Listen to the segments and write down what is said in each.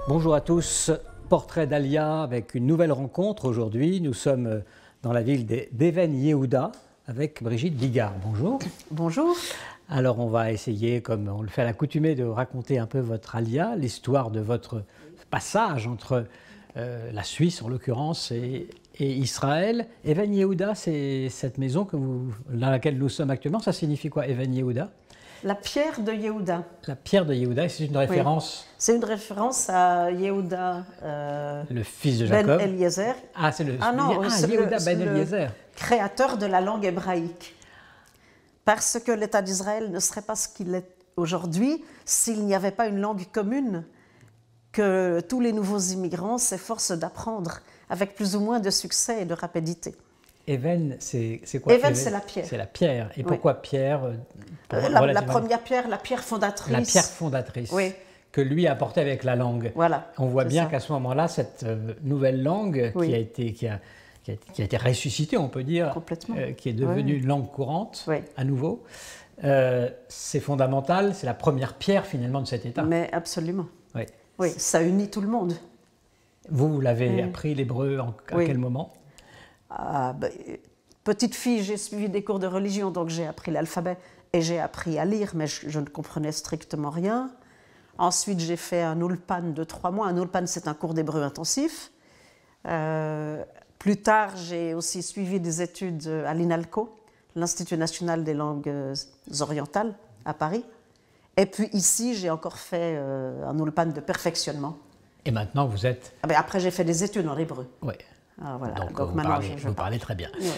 Bonjour à tous, portrait d'Alia avec une nouvelle rencontre aujourd'hui. Nous sommes dans la ville d'Even Yehuda avec Brigitte Bigard. Bonjour. Bonjour. Alors on va essayer, comme on le fait à l'accoutumée, de raconter un peu votre Alia, l'histoire de votre passage entre la Suisse en l'occurrence et Israël. Even Yehuda, c'est cette maison dans laquelle nous sommes actuellement. Ça signifie quoi, Even Yehuda? La pierre de Yehuda. La pierre de Yehuda, c'est une référence. Oui. C'est une référence à Yehuda, le fils de Jacob. Ben Eliezer. Ah, c'est le Yehuda Ben Eliezer, créateur de la langue hébraïque. Parce que l'État d'Israël ne serait pas ce qu'il est aujourd'hui s'il n'y avait pas une langue commune que tous les nouveaux immigrants s'efforcent d'apprendre avec plus ou moins de succès et de rapidité. Even, c'est quoi? Even, c'est la pierre. C'est la pierre. Et pourquoi pierre? La première pierre, la pierre fondatrice. La pierre fondatrice, oui, que lui a apportée avec la langue. Voilà. On voit bien qu'à ce moment-là, cette nouvelle langue oui, qui a été ressuscitée, on peut dire, qui est devenue une langue courante, oui, à nouveau, c'est fondamental, c'est la première pierre finalement de cet État. Mais absolument. Oui, oui, ça unit tout le monde. Vous l'avez appris l'hébreu à quel moment? Petite fille, j'ai suivi des cours de religion, donc j'ai appris l'alphabet et j'ai appris à lire, mais je ne comprenais strictement rien. Ensuite, j'ai fait un ulpan de 3 mois. Un ulpan, c'est un cours d'hébreu intensif. Plus tard, j'ai aussi suivi des études à l'INALCO, l'Institut national des langues orientales, à Paris. Et puis ici, j'ai encore fait un ulpan de perfectionnement. Et maintenant, vous êtes... Après, j'ai fait des études en hébreu. Oui. Ah, voilà. Donc maintenant, vous parlez très bien. Oui.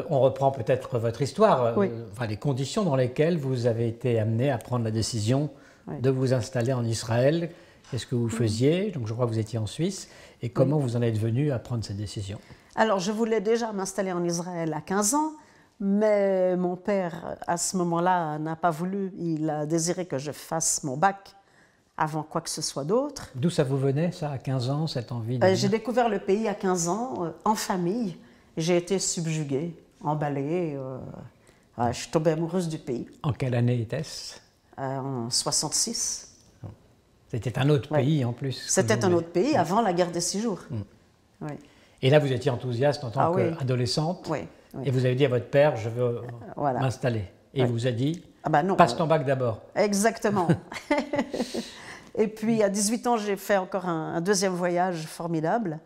On reprend peut-être votre histoire, oui, enfin, les conditions dans lesquelles vous avez été amené à prendre la décision de vous installer en Israël. Qu'est-ce que vous faisiez? Donc je crois que vous étiez en Suisse. Et comment vous en êtes venu à prendre cette décision? Alors je voulais déjà m'installer en Israël à 15 ans, mais mon père, à ce moment-là, n'a pas voulu. Il a désiré que je fasse mon bac avant quoi que ce soit d'autre. D'où ça vous venait, ça, à 15 ans, cette envie de... J'ai découvert le pays à 15 ans, en famille. J'ai été subjuguée, emballée. Je suis tombée amoureuse du pays. En quelle année était-ce? En 66. C'était un autre pays, en plus. C'était un autre pays, avant la guerre des 6 jours. Oui. Et là, vous étiez enthousiaste en tant qu'adolescente. Oui. Et vous avez dit à votre père, je veux m'installer. Et il vous a dit, non, passe ton bac d'abord. Exactement. Et puis, à 18 ans, j'ai fait encore un deuxième voyage formidable.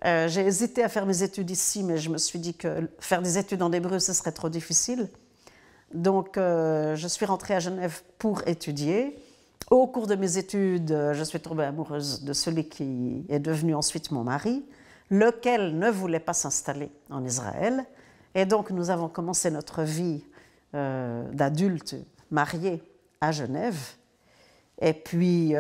J'ai hésité à faire mes études ici, mais je me suis dit que faire des études en hébreu, ce serait trop difficile. Donc, je suis rentrée à Genève pour étudier. Au cours de mes études, je suis tombée amoureuse de celui qui est devenu ensuite mon mari, lequel ne voulait pas s'installer en Israël. Et donc, nous avons commencé notre vie d'adultes mariés à Genève. Et puis,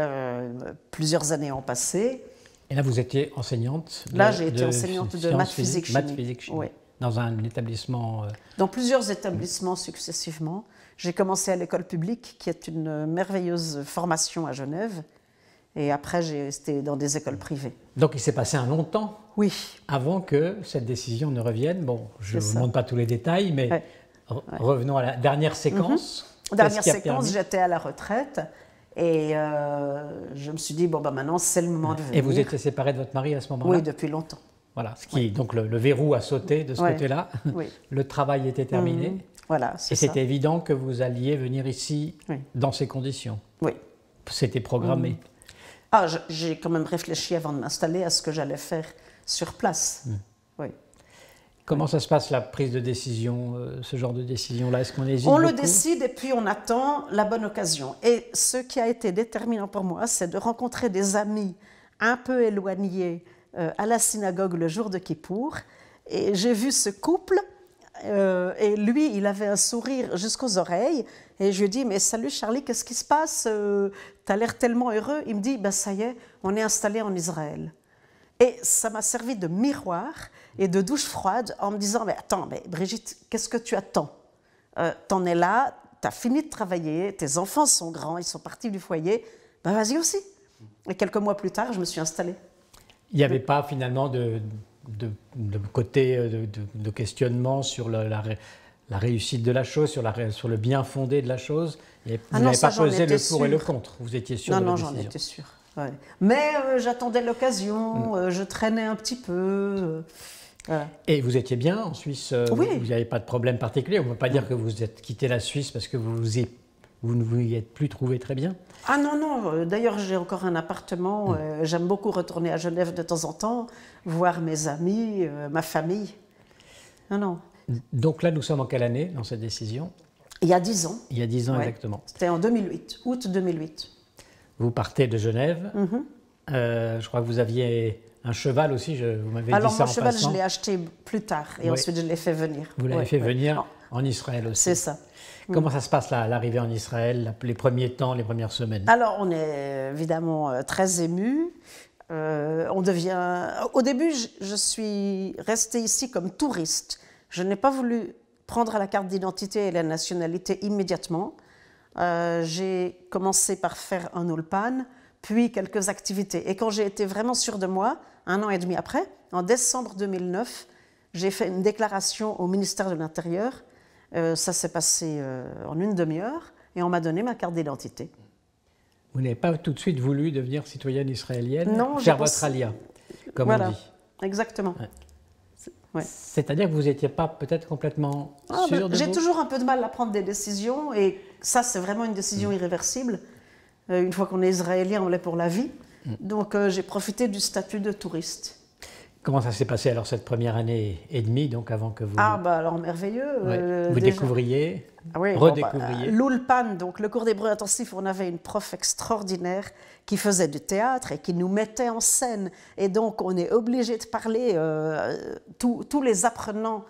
plusieurs années ont passé. Et là, vous étiez enseignante Là, j'ai été enseignante de maths, physique, chimie. Maths, physique, chimie. Oui. Dans un établissement... Dans plusieurs établissements successivement. J'ai commencé à l'école publique, qui est une merveilleuse formation à Genève. Et après, j'ai été dans des écoles privées. Donc, il s'est passé un long temps avant que cette décision ne revienne. Bon, je ne vous montre pas tous les détails, mais revenons à la dernière séquence. Dernière séquence, j'étais à la retraite. Et je me suis dit, maintenant, c'est le moment de venir. Et vous étiez séparée de votre mari à ce moment-là? Oui, depuis longtemps. Voilà, donc le verrou a sauté de ce côté-là. Le travail était terminé. Voilà, et c'était évident que vous alliez venir ici dans ces conditions. Oui. C'était programmé. J'ai quand même réfléchi avant de m'installer à ce que j'allais faire sur place. Oui. Comment ça se passe, la prise de décision, ce genre de décision-là? Est-ce qu'on hésite On beaucoup? le décide et puis on attend la bonne occasion. Et ce qui a été déterminant pour moi, c'est de rencontrer des amis un peu éloignés à la synagogue le jour de Kippour. Et j'ai vu ce couple, et lui, il avait un sourire jusqu'aux oreilles. Et je lui ai dit, mais salut Charlie, qu'est-ce qui se passe? Tu as l'air tellement heureux. Il me dit, ça y est, on est installé en Israël. Et ça m'a servi de miroir et de douche froide en me disant, mais attends, Brigitte, qu'est-ce que tu attends? T'en es là, t'as fini de travailler, tes enfants sont grands, ils sont partis du foyer, vas-y aussi. Et quelques mois plus tard, je me suis installée. Il n'y avait pas finalement de côté de questionnement sur la réussite de la chose, sur le bien fondé de la chose? Vous n'avez pas pesé le pour et le contre, vous étiez sûr de la décision? Non, j'en étais sûre. Ouais. Mais j'attendais l'occasion, je traînais un petit peu. Voilà. Et vous étiez bien en Suisse, Oui. Vous n'avez pas de problème particulier. On ne peut pas dire que vous êtes quitté la Suisse parce que vous ne vous y êtes plus trouvé très bien. Ah non, non, d'ailleurs j'ai encore un appartement, j'aime beaucoup retourner à Genève de temps en temps, voir mes amis, ma famille. Non, non. Donc là, nous sommes en quelle année dans cette décision? Il y a 10 ans. Il y a 10 ans Ouais. exactement. C'était en 2008, août 2008. Vous partez de Genève. Je crois que vous aviez un cheval aussi, vous m'avez dit Alors ça mon en cheval, passant. je l'ai acheté plus tard et Ouais. ensuite je l'ai fait venir. Vous l'avez Ouais, fait ouais. venir Oh, en Israël aussi. c'est ça. Comment ça se passe là, l'arrivée en Israël, les premiers temps, les premières semaines? Alors, on est évidemment très ému. On devient. Au début, je suis restée ici comme touriste. Je n'ai pas voulu prendre la carte d'identité et la nationalité immédiatement. J'ai commencé par faire un ulpan, puis quelques activités. Et quand j'ai été vraiment sûre de moi, 1 an et demi après, en décembre 2009, j'ai fait une déclaration au ministère de l'Intérieur. Ça s'est passé en une demi-heure et on m'a donné ma carte d'identité. Vous n'avez pas tout de suite voulu devenir citoyenne israélienne, Non, faire j'ai votre pensé- alia, comme Voilà, on dit. exactement. Ouais. Ouais. C'est-à-dire que vous n'étiez pas peut-être complètement Ah, sûr de j'ai vous? toujours un peu de mal à prendre des décisions et ça, c'est vraiment une décision irréversible. Une fois qu'on est israélien, on l'est pour la vie. Donc, j'ai profité du statut de touriste. Comment ça s'est passé alors cette première année et demie, donc avant que vous, Ah, bah alors merveilleux. vous déjà. découvriez, Ah oui, redécouvriez? l'Ulpan, donc le cours d'hébreu intensif, on avait une prof extraordinaire qui faisait du théâtre et qui nous mettait en scène. Et donc, on est obligé de parler, tous les apprenants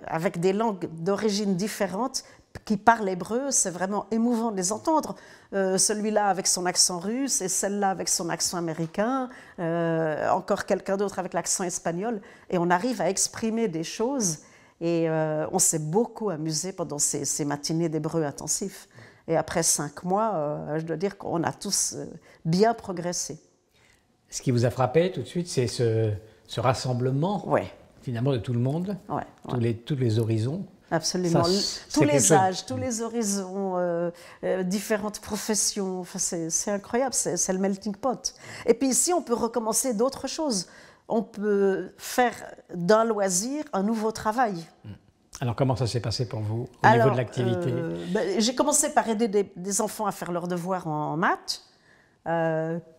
avec des langues d'origine différentes qui parlent hébreu, c'est vraiment émouvant de les entendre. Celui-là avec son accent russe et celle-là avec son accent américain, encore quelqu'un d'autre avec l'accent espagnol. Et on arrive à exprimer des choses. Et on s'est beaucoup amusé pendant ces matinées d'hébreu intensif. Et après 5 mois, je dois dire qu'on a tous bien progressé. Ce qui vous a frappé tout de suite, c'est ce rassemblement, Ouais, finalement, de tout le monde, ouais, tous les horizons. absolument. Ça, c'est Tous quelque les chose- âges, tous les horizons, différentes professions. Enfin, c'est incroyable, c'est le melting pot. Et puis ici, on peut recommencer d'autres choses. On peut faire d'un loisir un nouveau travail. Alors, comment ça s'est passé pour vous au niveau de l'activité? J'ai commencé par aider des enfants à faire leurs devoirs en maths,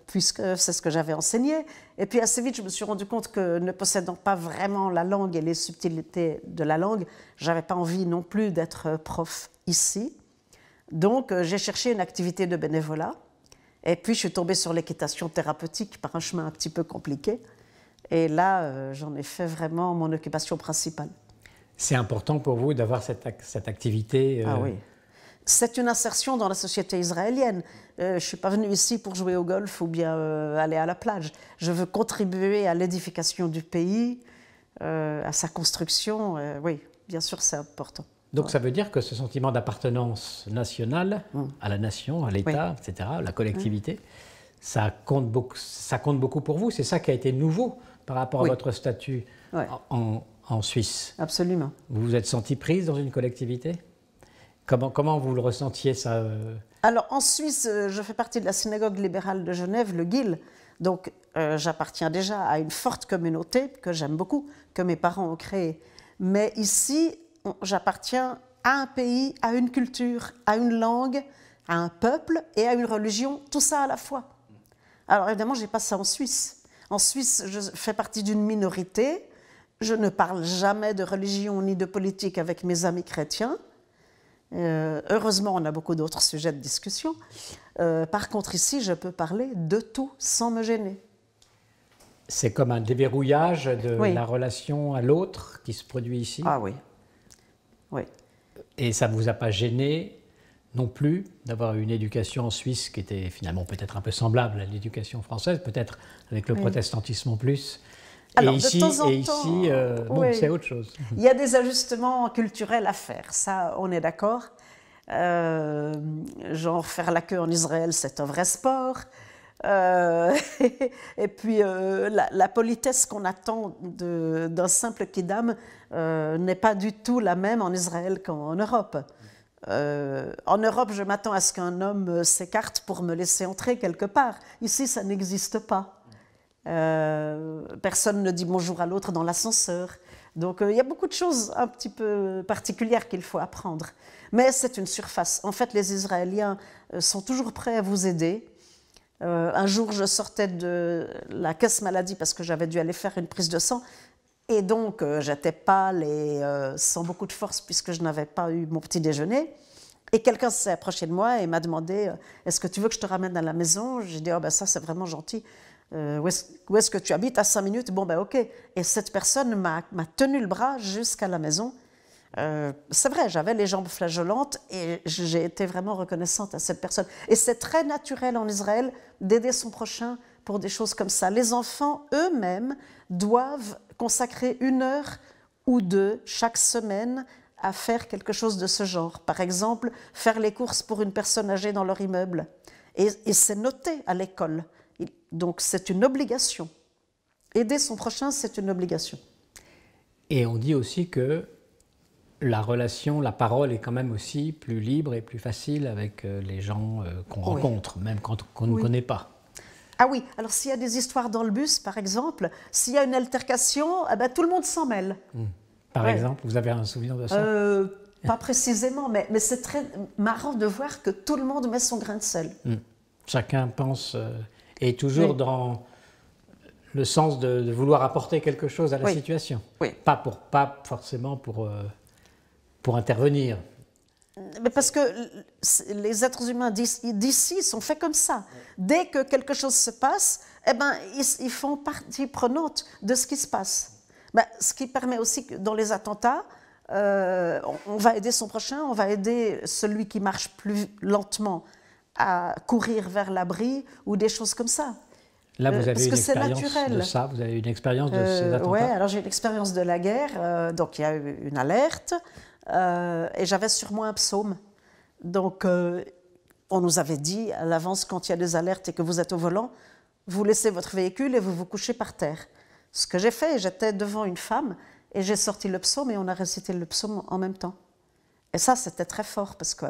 puisque c'est ce que j'avais enseigné. Et puis assez vite, je me suis rendu compte que ne possédant pas vraiment la langue et les subtilités de la langue, je n'avais pas envie non plus d'être prof ici. Donc j'ai cherché une activité de bénévolat. Et puis je suis tombée sur l'équitation thérapeutique par un chemin un petit peu compliqué. Et là, j'en ai fait vraiment mon occupation principale. C'est important pour vous d'avoir cette activité Ah oui. C'est une insertion dans la société israélienne. Je ne suis pas venue ici pour jouer au golf ou bien aller à la plage. Je veux contribuer à l'édification du pays, à sa construction. Oui, bien sûr, c'est important. Donc ça veut dire que ce sentiment d'appartenance nationale, à la nation, à l'État, etc., la collectivité, ça compte beaucoup pour vous. C'est ça qui a été nouveau par rapport à votre statut Ouais. en Suisse. Absolument. Vous vous êtes senti prise dans une collectivité? Comment vous le ressentiez, ça Alors, en Suisse, je fais partie de la synagogue libérale de Genève, le GIL. Donc, j'appartiens déjà à une forte communauté que j'aime beaucoup, que mes parents ont créée. Mais ici, j'appartiens à un pays, à une culture, à une langue, à un peuple et à une religion, tout ça à la fois. Alors, évidemment, je n'ai pas ça en Suisse. En Suisse, je fais partie d'une minorité. Je ne parle jamais de religion ni de politique avec mes amis chrétiens. Heureusement, on a beaucoup d'autres sujets de discussion. Par contre, ici, je peux parler de tout sans me gêner. C'est comme un déverrouillage de Oui. la relation à l'autre qui se produit ici. Ah oui. Oui. Et ça ne vous a pas gêné non plus d'avoir une éducation en Suisse qui était finalement peut-être un peu semblable à l'éducation française, peut-être avec le protestantisme en plus. Alors, et ici, de temps en temps, bon, oui. c'est autre chose. Il y a des ajustements culturels à faire, ça, on est d'accord. Genre, faire la queue en Israël, c'est un vrai sport. Et puis, la politesse qu'on attend d'un simple kidam n'est pas du tout la même en Israël qu'en Europe. En Europe, je m'attends à ce qu'un homme s'écarte pour me laisser entrer quelque part. Ici, ça n'existe pas. Personne ne dit bonjour à l'autre dans l'ascenseur. Donc, il y a beaucoup de choses un petit peu particulières qu'il faut apprendre. Mais c'est une surface. En fait, les Israéliens sont toujours prêts à vous aider. Un jour, je sortais de la caisse maladie parce que j'avais dû aller faire une prise de sang. Et donc, j'étais pâle et sans beaucoup de force puisque je n'avais pas eu mon petit déjeuner. Et quelqu'un s'est approché de moi et m'a demandé « Est-ce que tu veux que je te ramène à la maison ?» J'ai dit « Oh ben ça, c'est vraiment gentil. Où est-ce que tu habites? À 5 minutes ?» Bon ben ok. Et cette personne m'a tenu le bras jusqu'à la maison. C'est vrai, j'avais les jambes flageolantes et j'ai été vraiment reconnaissante à cette personne. Et c'est très naturel en Israël d'aider son prochain pour des choses comme ça. Les enfants eux-mêmes doivent consacrer 1 heure ou 2 chaque semaine à faire quelque chose de ce genre. Par exemple, faire les courses pour une personne âgée dans leur immeuble. Et c'est noté à l'école. Donc c'est une obligation. Aider son prochain, c'est une obligation. Et on dit aussi que la relation, la parole est quand même aussi plus libre et plus facile avec les gens qu'on rencontre, même quand on ne connaît pas. Ah oui, alors s'il y a des histoires dans le bus, par exemple, s'il y a une altercation, eh ben, tout le monde s'en mêle. Par exemple, vous avez un souvenir de ça? Pas précisément, mais c'est très marrant de voir que tout le monde met son grain de sel. Chacun pense, et toujours dans le sens de vouloir apporter quelque chose à la situation. Pas forcément pour intervenir. Mais parce que les êtres humains d'ici sont faits comme ça. Dès que quelque chose se passe, eh ben, ils font partie prenante de ce qui se passe. Ben, ce qui permet aussi que dans les attentats, on va aider son prochain, on va aider celui qui marche plus lentement à courir vers l'abri ou des choses comme ça. Là, vous avez une expérience naturel. De ça, vous avez une expérience de ces attentats? Oui, alors j'ai une expérience de la guerre, donc il y a eu une alerte. Et j'avais sur moi un psaume. Donc, on nous avait dit à l'avance, quand il y a des alertes et que vous êtes au volant, vous laissez votre véhicule et vous vous couchez par terre. Ce que j'ai fait, j'étais devant une femme et j'ai sorti le psaume et on a récité le psaume en même temps. Et ça, c'était très fort parce que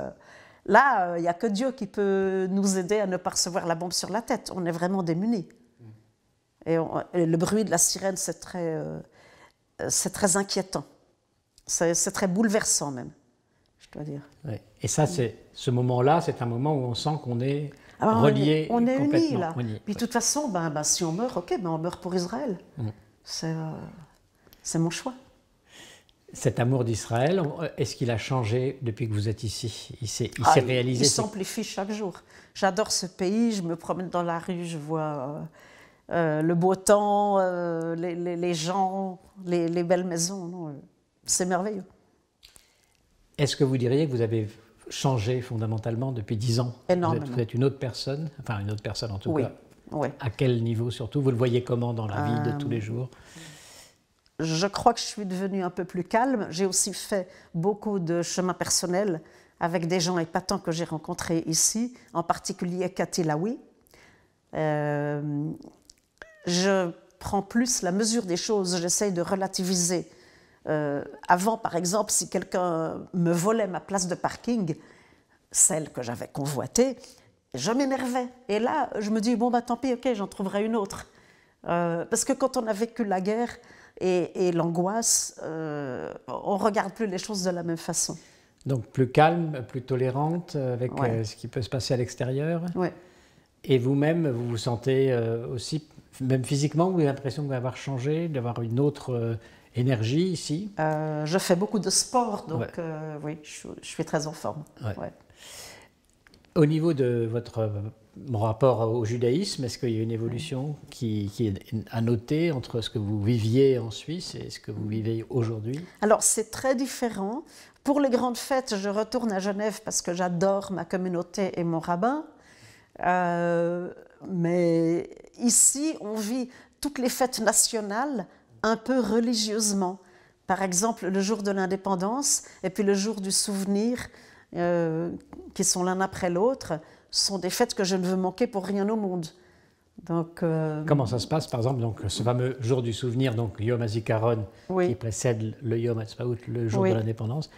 là, il n'y a que Dieu qui peut nous aider à ne pas recevoir la bombe sur la tête. On est vraiment démunis. Et le bruit de la sirène, c'est très inquiétant. C'est très bouleversant même, je dois dire. Oui. Et ça, ce moment-là, c'est un moment où on sent qu'on est relié on est complètement. Unis, là. Puis de toute façon, si on meurt, ok, on meurt pour Israël. C'est mon choix. Cet amour d'Israël, est-ce qu'il a changé depuis que vous êtes ici? Il s'est réalisé? Il s'amplifie chaque jour. J'adore ce pays, je me promène dans la rue, je vois le beau temps, les gens, les belles maisons. C'est merveilleux. Est-ce que vous diriez que vous avez changé fondamentalement depuis 10 ans? Énormément. Vous êtes une autre personne, enfin une autre personne en tout cas. Oui. À quel niveau surtout? Vous le voyez comment dans la vie de tous les jours? Je crois que je suis devenue un peu plus calme. J'ai aussi fait beaucoup de chemin personnel avec des gens épatants que j'ai rencontrés ici, en particulier Cathy Laoui. Je prends plus la mesure des choses, j'essaye de relativiser. Avant, par exemple, si quelqu'un me volait ma place de parking, celle que j'avais convoitée, je m'énervais. Et là, je me dis, bon, tant pis, ok, j'en trouverai une autre. Parce que quand on a vécu la guerre et l'angoisse, on ne regarde plus les choses de la même façon. Donc plus calme, plus tolérante avec ce qui peut se passer à l'extérieur. Oui. Et vous-même, vous vous sentez aussi, même physiquement, vous avez l'impression que vous avez changé, d'avoir une autre énergie ici? Je fais beaucoup de sport, donc oui, je suis très en forme. Ouais. Au niveau de votre rapport au judaïsme, est-ce qu'il y a une évolution qui est à noter entre ce que vous viviez en Suisse et ce que vous vivez aujourd'hui? Alors, c'est très différent. Pour les grandes fêtes, je retourne à Genève parce que j'adore ma communauté et mon rabbin. Mais ici, on vit toutes les fêtes nationales un peu religieusement. Par exemple, le jour de l'indépendance et puis le jour du souvenir, qui sont l'un après l'autre, sont des fêtes que je ne veux manquer pour rien au monde. Donc, comment ça se passe, par exemple, donc, ce fameux jour du souvenir, donc Yom HaZikaron, qui précède le Yom HaTzmaut, le jour de l'indépendance?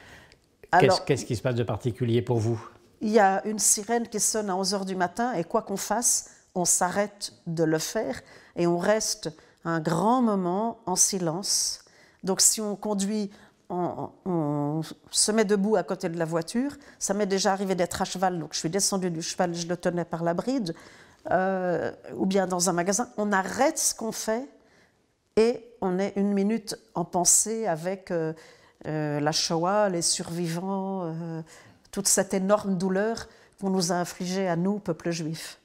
Alors, Qu'est-ce qui se passe de particulier pour vous? il y a une sirène qui sonne à 11 heures du matin et quoi qu'on fasse, on s'arrête de le faire et on reste un grand moment en silence. Donc si on conduit, on se met debout à côté de la voiture. Ça m'est déjà arrivé d'être à cheval, donc je suis descendue du cheval, je le tenais par la bride, ou bien dans un magasin. On arrête ce qu'on fait et on est une minute en pensée avec la Shoah, les survivants, toute cette énorme douleur qu'on nous a infligée à nous, peuple juif.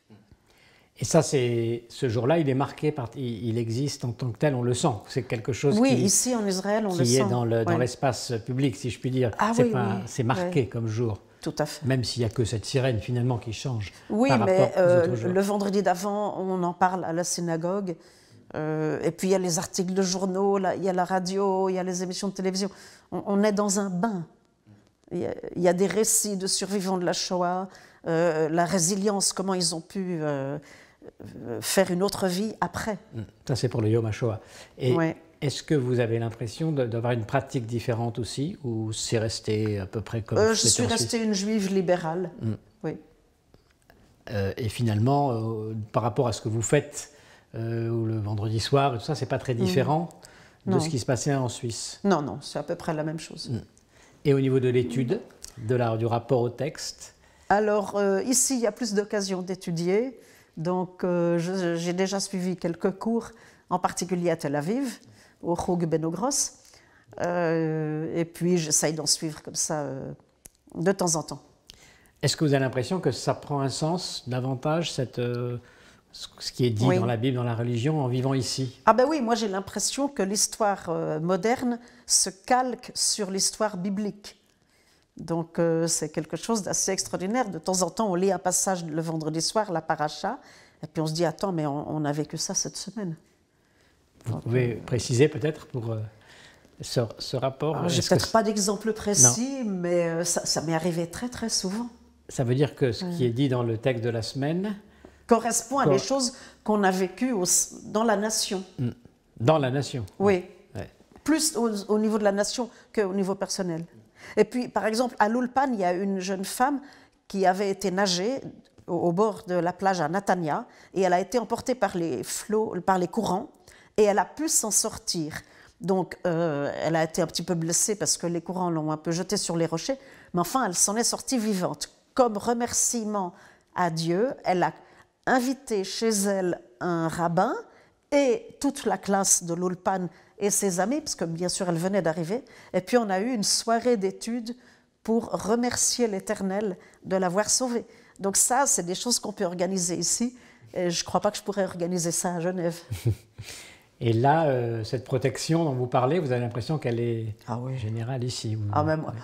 Et ça, ce jour-là, il est marqué, il existe en tant que tel, on le sent. C'est quelque chose ici en Israël, on le sent. Qui est dans l'espace public, si je puis dire. Ah, c'est marqué comme jour. Tout à fait. Même s'il n'y a que cette sirène, finalement, qui change. Oui, par mais rapport aux autres jours. le vendredi d'avant, on en parle à la synagogue. Et puis il y a les articles de journaux, il y a la radio, il y a les émissions de télévision. On est dans un bain. Il y a des récits de survivants de la Shoah, la résilience, comment ils ont pu faire une autre vie après. Ça, c'est pour le Yom HaShoah. Et ouais. Est-ce que vous avez l'impression d'avoir une pratique différente aussi, ou c'est resté à peu près comme je suis restée une juive libérale, oui. Et finalement, par rapport à ce que vous faites le vendredi soir, et tout ça, c'est pas très différent de ce qui se passait en Suisse? Non, non, c'est à peu près la même chose. Et au niveau de l'étude, du rapport au texte? Alors, ici, il y a plus d'occasions d'étudier. Donc, j'ai déjà suivi quelques cours, en particulier à Tel Aviv, au Chug Benogros. Et puis, j'essaye d'en suivre comme ça de temps en temps. Est-ce que vous avez l'impression que ça prend un sens davantage, ce qui est dit dans la Bible, dans la religion, en vivant ici? Ah ben oui, moi j'ai l'impression que l'histoire moderne se calque sur l'histoire biblique. Donc c'est quelque chose d'assez extraordinaire. De temps en temps, on lit un passage le vendredi soir, la paracha, et puis on se dit, attends, mais on a vécu ça cette semaine. Vous pouvez préciser peut-être pour ce rapport? Je n'ai peut-être pas d'exemple précis, mais ça m'est arrivé très très souvent. Ça veut dire que ce qui est dit dans le texte de la semaine correspond à des choses qu'on a vécues dans la nation. Dans la nation? Oui. Ouais. Plus au niveau de la nation qu'au niveau personnel. Et puis, par exemple, à l'Ulpan, il y a une jeune femme qui avait été nager au bord de la plage à Natania, et elle a été emportée par les flots, par les courants, et elle a pu s'en sortir. Donc, elle a été un petit peu blessée parce que les courants l'ont un peu jetée sur les rochers, mais enfin, elle s'en est sortie vivante. Comme remerciement à Dieu, elle a invité chez elle un rabbin et toute la classe de l'Ulpan et ses amis, parce que bien sûr elle venait d'arriver, et puis on a eu une soirée d'études pour remercier l'Éternel de l'avoir sauvée. Donc ça, c'est des choses qu'on peut organiser ici, et je ne crois pas que je pourrais organiser ça à Genève. Et là, cette protection dont vous parlez, vous avez l'impression qu'elle est générale ici?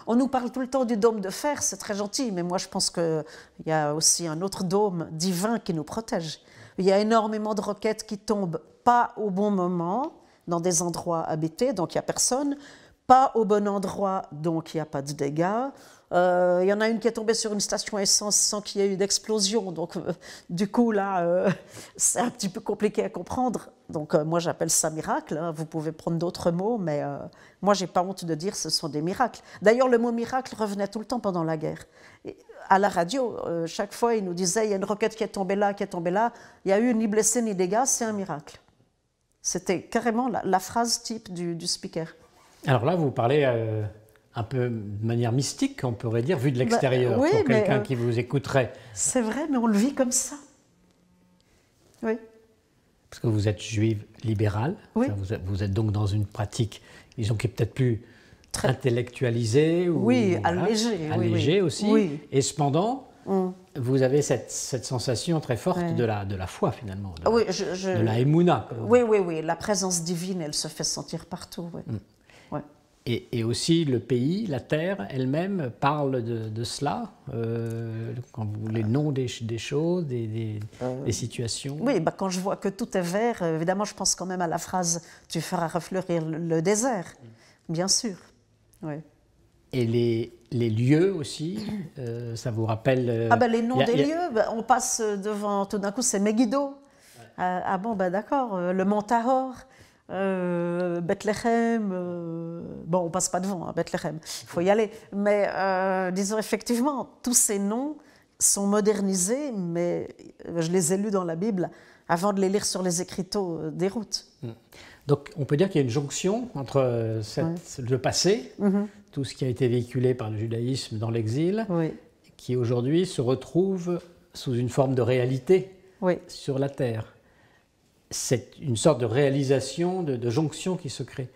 On nous parle tout le temps du dôme de fer, c'est très gentil, mais moi je pense qu'il y a aussi un autre dôme divin qui nous protège. Il y a énormément de roquettes qui tombent pas au bon moment, dans des endroits habités, donc il n'y a personne, pas au bon endroit, donc il n'y a pas de dégâts. Il y en a une qui est tombée sur une station essence sans qu'il y ait eu d'explosion, donc du coup là, c'est un petit peu compliqué à comprendre. Donc moi j'appelle ça miracle, hein. Vous pouvez prendre d'autres mots, mais moi j'ai pas honte de dire que ce sont des miracles. D'ailleurs le mot miracle revenait tout le temps pendant la guerre. Et à la radio, chaque fois ils nous disaient il y a une roquette qui est tombée là, il n'y a eu ni blessé ni dégâts, c'est un miracle. C'était carrément la phrase type du speaker. Alors là vous parlez un peu de manière mystique, on pourrait dire, vu de l'extérieur, pour quelqu'un qui vous écouterait. C'est vrai, mais on le vit comme ça. Oui. Parce que vous êtes juive libérale, oui. Vous êtes donc dans une pratique, disons, qui est peut-être plus intellectualisée. Ou, allégée aussi. Oui. Et cependant, vous avez cette sensation très forte de la foi, finalement, de la Emouna. Oui, la présence divine, elle se fait sentir partout. Oui. Ouais. Et aussi le pays, la terre elle-même parle de cela, les noms des choses, des situations. Oui, quand je vois que tout est vert, évidemment je pense quand même à la phrase « tu feras refleurir le désert », bien sûr. Oui. Et les lieux aussi, ça vous rappelle... les noms des lieux, on passe devant, tout d'un coup c'est Megiddo. Ouais. D'accord, le Mont Tahor. Bethléem, bon, on passe pas devant, hein, Bethléem, il faut y aller. Mais disons effectivement, tous ces noms sont modernisés, mais je les ai lus dans la Bible avant de les lire sur les écriteaux des routes. Donc on peut dire qu'il y a une jonction entre le passé, tout ce qui a été véhiculé par le judaïsme dans l'exil, qui aujourd'hui se retrouve sous une forme de réalité sur la terre. C'est une sorte de réalisation, de jonction qui se crée.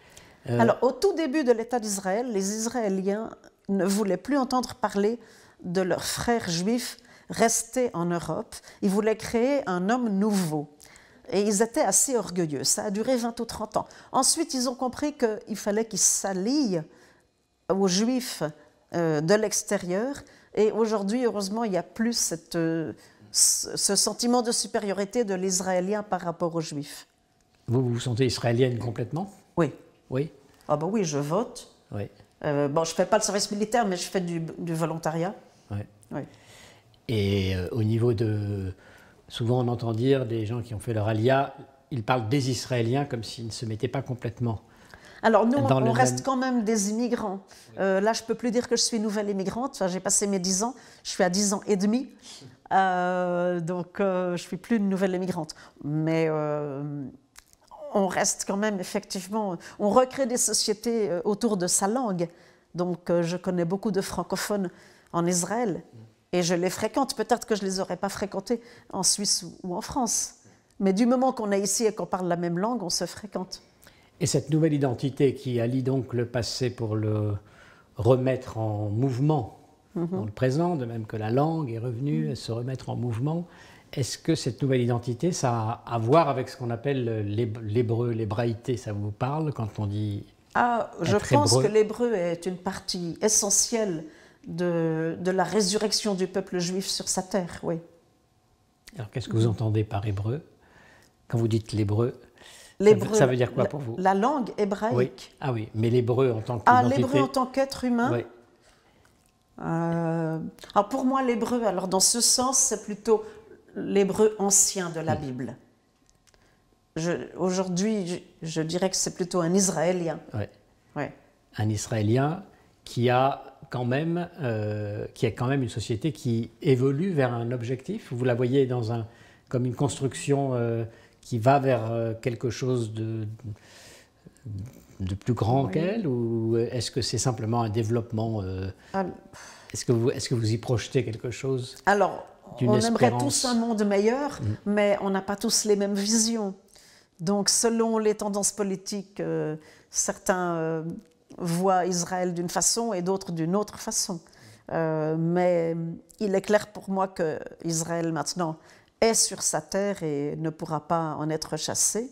Alors, au tout début de l'État d'Israël, les Israéliens ne voulaient plus entendre parler de leurs frères juifs restés en Europe. Ils voulaient créer un homme nouveau. Et ils étaient assez orgueilleux. Ça a duré 20 ou 30 ans. Ensuite, ils ont compris qu'il fallait qu'ils s'allient aux Juifs de l'extérieur. Et aujourd'hui, heureusement, il n'y a plus ce sentiment de supériorité de l'Israélien par rapport aux Juifs. Vous vous sentez israélienne complètement? Oui. Oui. Ah ben oui, je vote. Oui. Bon, je ne fais pas le service militaire, mais je fais du volontariat. Oui. Oui. Et au niveau de... Souvent, on entend dire des gens qui ont fait leur alia, ils parlent des Israéliens comme s'ils ne se mettaient pas complètement. Alors nous, on reste quand même des immigrants. Là, je ne peux plus dire que je suis nouvelle immigrante. Enfin, j'ai passé mes 10 ans. Je suis à 10 ans et demi. Donc, je ne suis plus une nouvelle immigrante. Mais on reste quand même, effectivement... On recrée des sociétés autour de sa langue. Donc, je connais beaucoup de francophones en Israël. Et je les fréquente. Peut-être que je ne les aurais pas fréquentés en Suisse ou en France. Mais du moment qu'on est ici et qu'on parle la même langue, on se fréquente. Et cette nouvelle identité qui allie donc le passé pour le remettre en mouvement dans le présent, de même que la langue est revenue à se remettre en mouvement, est-ce que cette nouvelle identité, ça a à voir avec ce qu'on appelle l'hébreu, l'hébraïté? Ça vous parle quand on dit je pense que l'hébreu est une partie essentielle de la résurrection du peuple juif sur sa terre, oui. Alors qu'est-ce que vous entendez par hébreu? Quand vous dites l'hébreu, ça veut dire quoi pour vous? La langue hébraïque. Oui. Ah oui, mais l'hébreu en tant qu'identité. L'hébreu en tant qu'être humain. Oui. Alors pour moi, l'hébreu, alors dans ce sens, c'est plutôt l'hébreu ancien de la Bible. Aujourd'hui, je dirais que c'est plutôt un Israélien. Oui. Oui. Un Israélien qui a quand même une société qui évolue vers un objectif. Vous la voyez comme une construction qui va vers quelque chose de plus grand qu'elle, ou est-ce que c'est simplement un développement est-ce que vous y projetez quelque chose? Alors, on aimerait espérance? tous un monde meilleur, mais on n'a pas tous les mêmes visions. Donc, selon les tendances politiques, certains voient Israël d'une façon et d'autres d'une autre façon. Mais il est clair pour moi que Israël maintenant est sur sa terre et ne pourra pas en être chassé.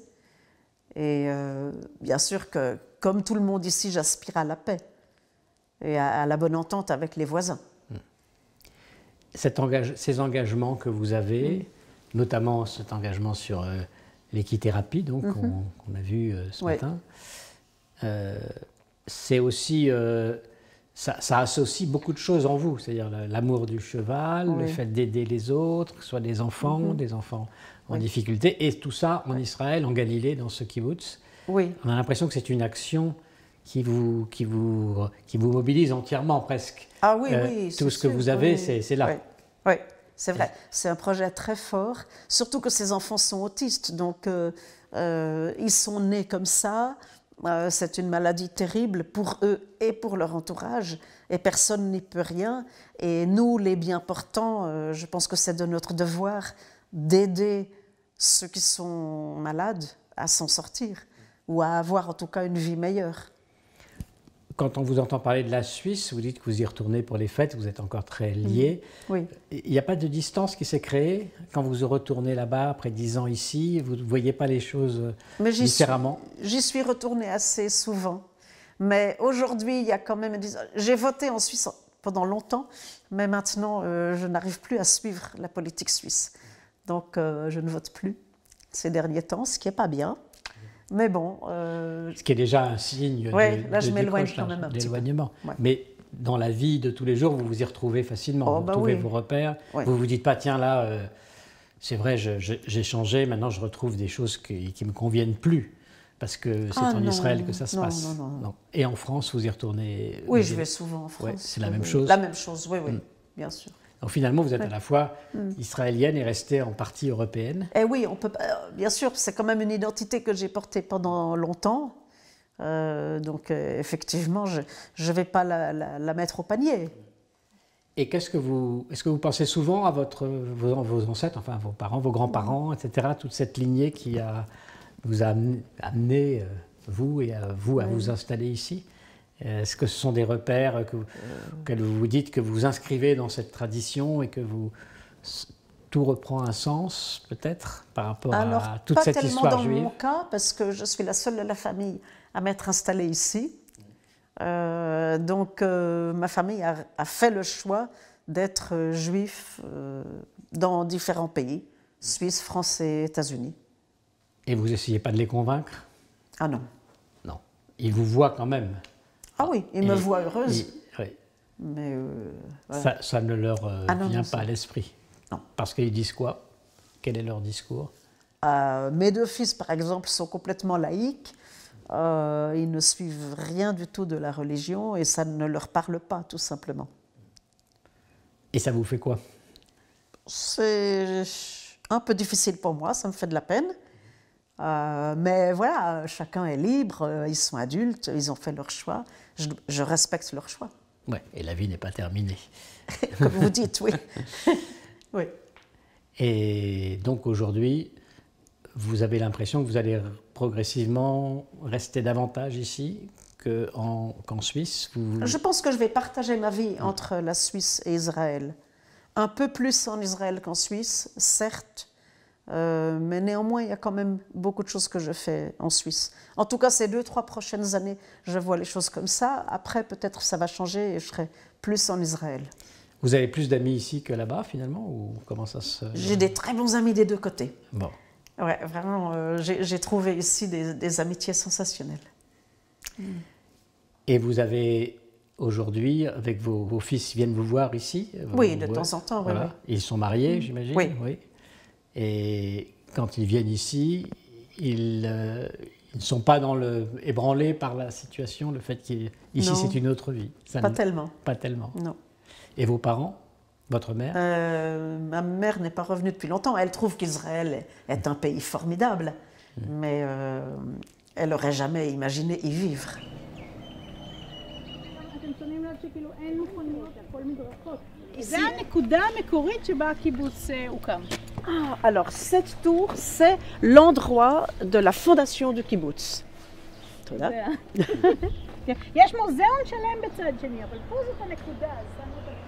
Et bien sûr que, comme tout le monde ici, j'aspire à la paix et à la bonne entente avec les voisins. Ces engagements que vous avez, notamment cet engagement sur l'équithérapie, donc qu'on a vu ce matin, c'est aussi, ça associe beaucoup de choses en vous, c'est-à-dire l'amour du cheval, le fait d'aider les autres, que ce soit des enfants en difficulté, et tout ça en Israël, en Galilée, dans ce kibbutz. Oui. On a l'impression que c'est une action qui vous mobilise entièrement presque. Ah oui, oui. Tout ce que vous avez, c'est là. Oui, c'est vrai. C'est un projet très fort, surtout que ces enfants sont autistes, donc ils sont nés comme ça. C'est une maladie terrible pour eux et pour leur entourage, et personne n'y peut rien. Et nous, les bien portants, je pense que c'est de notre devoir d'aider ceux qui sont malades à s'en sortir, ou à avoir en tout cas une vie meilleure. Quand on vous entend parler de la Suisse, vous dites que vous y retournez pour les fêtes, vous êtes encore très liés. Oui. Il n'y a pas de distance qui s'est créée quand vous retournez là-bas après 10 ans ici? Vous ne voyez pas les choses différemment? J'y suis retournée assez souvent. Mais aujourd'hui, il y a quand même... J'ai voté en Suisse pendant longtemps, mais maintenant, je n'arrive plus à suivre la politique suisse. Donc, je ne vote plus ces derniers temps, ce qui n'est pas bien. Mais bon... Ce qui est déjà un signe je m'éloigne quand même un petit d'éloignement. peu. Ouais. Mais dans la vie de tous les jours, vous vous y retrouvez facilement. Vous retrouvez vos repères. Vous ne vous dites pas, tiens là, c'est vrai, j'ai changé, maintenant je retrouve des choses qui ne me conviennent plus. parce que c'est Ah en non, Israël que ça se non, passe. non, non. Et en France, vous y retournez? Oui, je vais souvent en France. Ouais, c'est la oui, même oui. chose. La même chose, oui, oui, bien sûr. Donc finalement, vous êtes à la fois israélienne et restée en partie européenne. Et oui, on peut, bien sûr, c'est quand même une identité que j'ai portée pendant longtemps. Donc effectivement, je ne vais pas la mettre au panier. Et est-ce que vous pensez souvent à vos ancêtres, enfin vos parents, vos grands-parents, etc., toute cette lignée qui vous a amené, vous et à vous installer ici? Est-ce que ce sont des repères auxquels vous vous dites que vous inscrivez dans cette tradition et que tout reprend un sens, peut-être, par rapport à toute cette histoire juive? Pas tellement dans mon cas, parce que je suis la seule de la famille à m'être installée ici. Donc ma famille a fait le choix d'être juif dans différents pays, Suisse, France et États-Unis. Et vous n'essayez pas de les convaincre? Ah non. Non. Ils vous voient quand même. Ah oui, ils me voient heureuse. Oui. Mais voilà. Ça ne leur vient pas à l'esprit. Non. Parce qu'ils disent quoi? Quel est leur discours? Mes deux fils, par exemple, sont complètement laïcs. Ils ne suivent rien du tout de la religion et ça ne leur parle pas, tout simplement. Et ça vous fait quoi? C'est un peu difficile pour moi, ça me fait de la peine. Mais voilà, chacun est libre, ils sont adultes, ils ont fait leur choix. Je respecte leur choix. Ouais, et la vie n'est pas terminée. Comme vous dites, oui. Oui. Et donc aujourd'hui, vous avez l'impression que vous allez progressivement rester davantage ici qu'en Suisse? Je pense que je vais partager ma vie entre la Suisse et Israël. Un peu plus en Israël qu'en Suisse, certes, mais néanmoins, il y a quand même beaucoup de choses que je fais en Suisse. En tout cas, ces 2-3 prochaines années, je vois les choses comme ça. Après, peut-être ça va changer et je serai plus en Israël. Vous avez plus d'amis ici que là-bas, finalement, ou comment ça se... J'ai des très bons amis des deux côtés. Bon. Ouais, vraiment, j'ai trouvé ici des amitiés sensationnelles. Et vous avez aujourd'hui, avec vos fils, viennent vous voir ici? Oui, de temps en temps, voilà. oui. Ils sont mariés, j'imagine? Oui. Et quand ils viennent ici, ils ne sont pas ébranlés par la situation, le fait qu'ici c'est une autre vie? Pas tellement. Pas tellement. Non. Et vos parents? Votre mère? Ma mère n'est pas revenue depuis longtemps. Elle trouve qu'Israël est un pays formidable, mais elle n'aurait jamais imaginé y vivre. Alors, cette tour, c'est l'endroit de la fondation du kibbutz. יש מוזיאון שלם בצד שני, אבל פה זאת הנקודה, אז שמו את הנקודה.